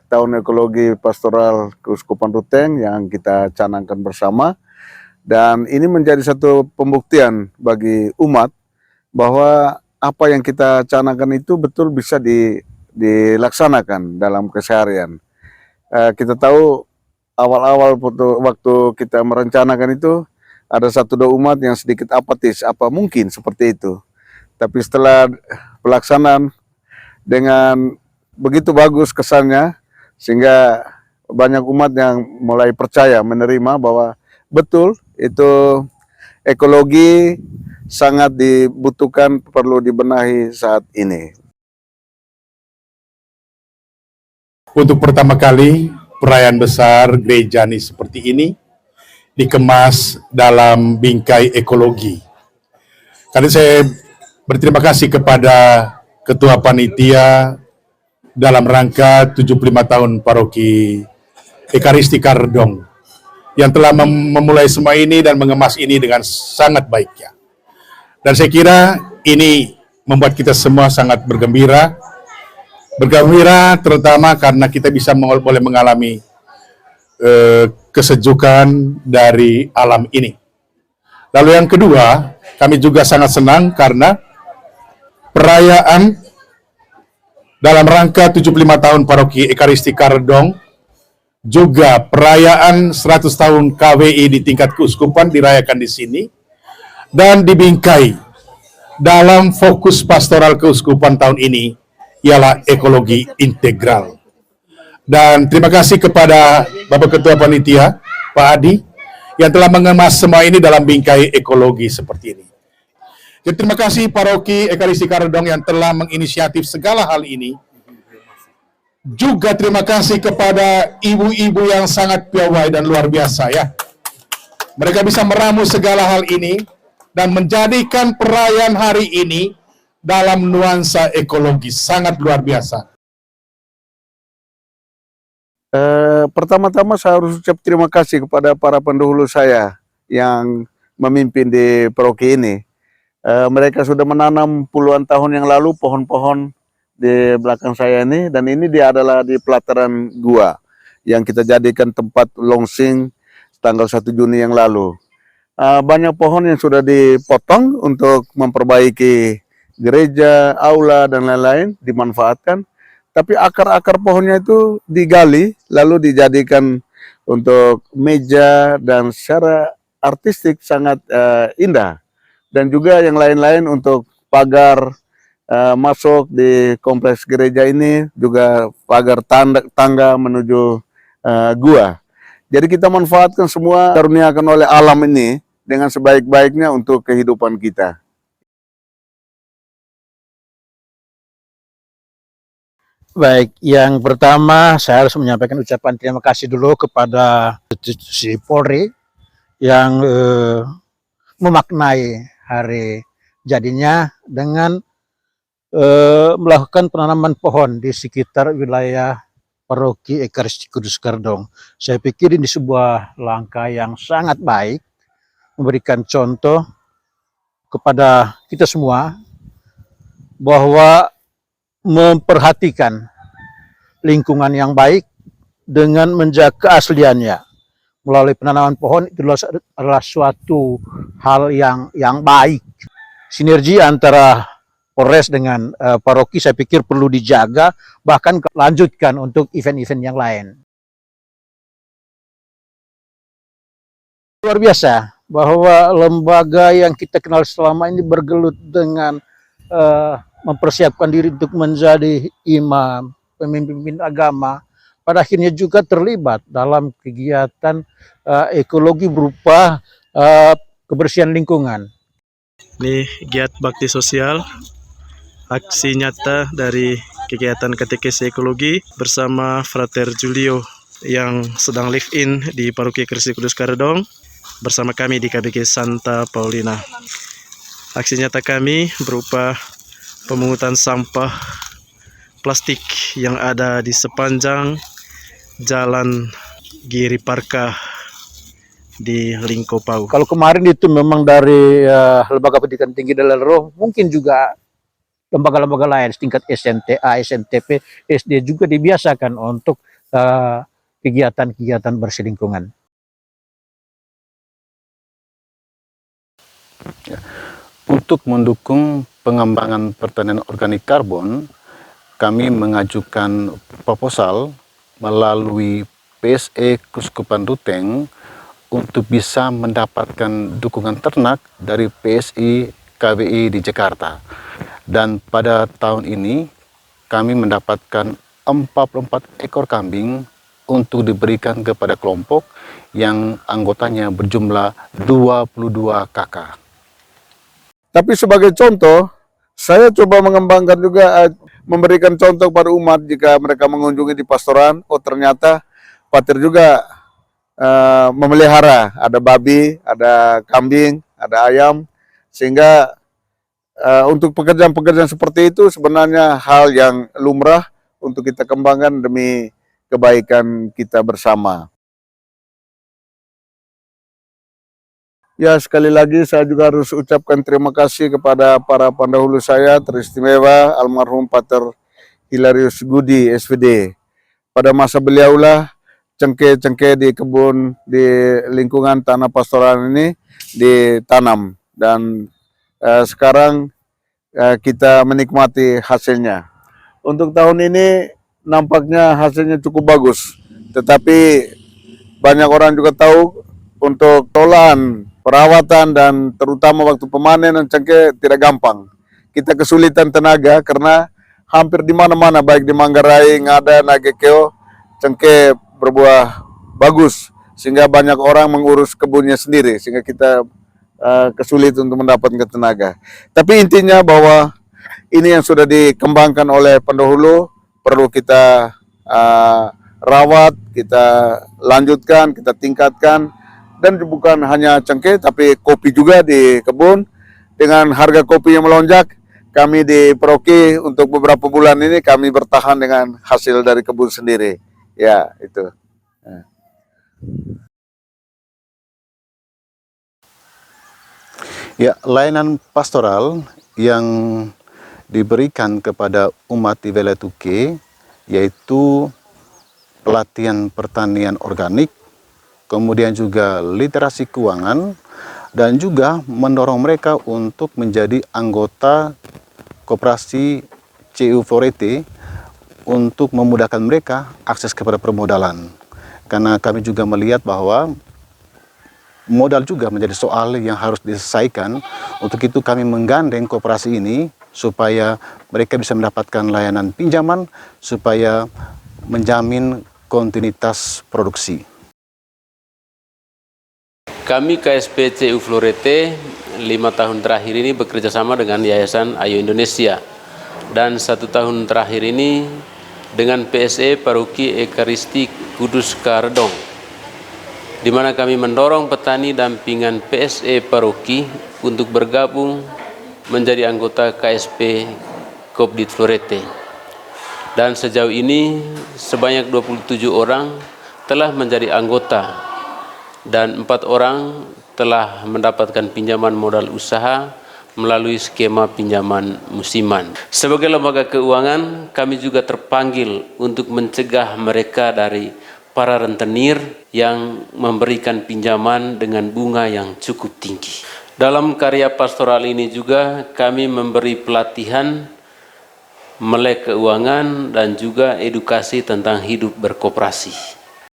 Tahun Ekologi Pastoral Keuskupan Ruteng yang kita canangkan bersama. Dan ini menjadi satu pembuktian bagi umat bahwa apa yang kita canangkan itu betul bisa dilaksanakan dalam keseharian. Kita tahu awal-awal waktu kita merencanakan itu ada satu dua umat yang sedikit apatis, apa mungkin seperti itu. Tapi setelah pelaksanaan dengan begitu bagus kesannya, sehingga banyak umat yang mulai percaya, menerima bahwa betul itu ekologi sangat dibutuhkan, perlu dibenahi saat ini. Untuk pertama kali perayaan besar gereja ini seperti ini dikemas dalam bingkai ekologi. Karena saya berterima kasih kepada Ketua Panitia dalam rangka 75 tahun Paroki Ekaristi Karedong yang telah memulai semua ini dan mengemas ini dengan sangat baiknya. Dan saya kira ini membuat kita semua sangat bergembira terutama karena kita bisa boleh mengalami kesejukan dari alam ini. Lalu yang kedua, kami juga sangat senang karena perayaan dalam rangka 75 tahun Paroki Ekaristi Karedong, juga perayaan 100 tahun KWI di tingkat keuskupan dirayakan di sini, dan dibingkai dalam fokus pastoral keuskupan tahun ini, ialah ekologi integral. Dan terima kasih kepada Bapak Ketua Panitia, Pak Adi, yang telah mengemas semua ini dalam bingkai ekologi seperti ini. Jadi terima kasih Paroki Ekaristi Karedong yang telah menginisiatif segala hal ini. Juga terima kasih kepada ibu-ibu yang sangat piawai dan luar biasa ya. Mereka bisa meramu segala hal ini dan menjadikan perayaan hari ini dalam nuansa ekologis sangat luar biasa. Pertama-tama saya harus ucap terima kasih kepada para pendahulu saya yang memimpin di paroki ini. Mereka sudah menanam puluhan tahun yang lalu pohon-pohon di belakang saya ini, dan ini dia adalah di pelataran gua yang kita jadikan tempat launching tanggal 1 Juni yang lalu. Banyak pohon yang sudah dipotong untuk memperbaiki gereja, aula, dan lain-lain, dimanfaatkan. Tapi akar-akar pohonnya itu digali, lalu dijadikan untuk meja, dan secara artistik sangat indah. Dan juga yang lain-lain untuk pagar masuk di kompleks gereja ini, juga pagar tangga menuju gua. Jadi kita manfaatkan semua karuniakan oleh alam ini dengan sebaik-baiknya untuk kehidupan kita. Baik, yang pertama saya harus menyampaikan ucapan terima kasih dulu kepada institusi Polri yang memaknai hari jadinya dengan melakukan penanaman pohon di sekitar wilayah Paroki Ekaristi Kudus Karedong. Saya pikir ini sebuah langkah yang sangat baik, memberikan contoh kepada kita semua bahwa memperhatikan lingkungan yang baik dengan menjaga keasliannya melalui penanaman pohon itu adalah suatu hal yang baik. Sinergi antara Polres dengan paroki saya pikir perlu dijaga, bahkan lanjutkan untuk event-event yang lain. Luar biasa bahwa lembaga yang kita kenal selama ini bergelut dengan mempersiapkan diri untuk menjadi imam, pemimpin agama, pada akhirnya juga terlibat dalam kegiatan ekologi berupa kebersihan lingkungan. Ini giat bakti sosial, aksi nyata dari kegiatan katekesi ekologi bersama Frater Julio yang sedang live in di Paroki Ekaristi Kudus Karedong bersama kami di KBG Santa Paulina. Aksi nyata kami berupa pemungutan sampah plastik yang ada di sepanjang Jalan Giri Parka di Lingkopau. Kalau kemarin itu memang dari Lembaga Pendidikan Tinggi Dalerro, mungkin juga lembaga-lembaga lain setingkat SNTA, SNTP, SD juga dibiasakan untuk kegiatan-kegiatan bersih lingkungan. Untuk mendukung pengembangan pertanian organik karbon, kami mengajukan proposal melalui PSE Kuskupan Ruteng untuk bisa mendapatkan dukungan ternak dari PSI KBI di Jakarta. Dan pada tahun ini kami mendapatkan 44 ekor kambing untuk diberikan kepada kelompok yang anggotanya berjumlah 22 kakak. Tapi sebagai contoh, saya coba mengembangkan juga, memberikan contoh pada umat jika mereka mengunjungi di pastoran, oh ternyata Pater juga memelihara, ada babi, ada kambing, ada ayam, sehingga untuk pekerjaan-pekerjaan seperti itu sebenarnya hal yang lumrah untuk kita kembangkan demi kebaikan kita bersama. Ya, sekali lagi saya juga harus ucapkan terima kasih kepada para pendahulu saya, teristimewa almarhum Pater Hilarius Gudi, SVD. Pada masa beliaulah cengkeh-cengkeh di kebun, di lingkungan tanah pastoral ini ditanam. Dan sekarang kita menikmati hasilnya. Untuk tahun ini nampaknya hasilnya cukup bagus. Tetapi banyak orang juga tahu untuk tolahan, perawatan, dan terutama waktu pemanenan cengkeh tidak gampang. Kita kesulitan tenaga karena hampir di mana-mana, baik di Manggarai, Ngada, Nagekeo, cengkeh berbuah bagus. Sehingga banyak orang mengurus kebunnya sendiri, sehingga kita kesulitan untuk mendapatkan tenaga. Tapi intinya bahwa ini yang sudah dikembangkan oleh pendahulu, perlu kita rawat, kita lanjutkan, kita tingkatkan. Dan bukan hanya cengkeh, tapi kopi juga di kebun. Dengan harga kopi yang melonjak, kami di Paroki untuk beberapa bulan ini kami bertahan dengan hasil dari kebun sendiri. Ya, itu. Ya, layanan pastoral yang diberikan kepada umat di wilayah Tuke yaitu pelatihan pertanian organik, kemudian juga literasi keuangan, dan juga mendorong mereka untuk menjadi anggota koperasi CU Florete untuk memudahkan mereka akses kepada permodalan. Karena kami juga melihat bahwa modal juga menjadi soal yang harus diselesaikan. Untuk itu kami menggandeng koperasi ini supaya mereka bisa mendapatkan layanan pinjaman supaya menjamin kontinuitas produksi. Kami KSP CU Florete 5 tahun terakhir ini bekerja sama dengan Yayasan Ayo Indonesia, dan 1 tahun terakhir ini dengan PSE Paroki Ekaristi Kudus Karedong, di mana kami mendorong petani dampingan PSE Paroki untuk bergabung menjadi anggota KSP Kopdit Florete. Dan sejauh ini sebanyak 27 orang telah menjadi anggota dan 4 orang telah mendapatkan pinjaman modal usaha melalui skema pinjaman musiman. Sebagai lembaga keuangan, kami juga terpanggil untuk mencegah mereka dari para rentenir yang memberikan pinjaman dengan bunga yang cukup tinggi. Dalam karya pastoral ini juga kami memberi pelatihan melek keuangan dan juga edukasi tentang hidup berkoperasi.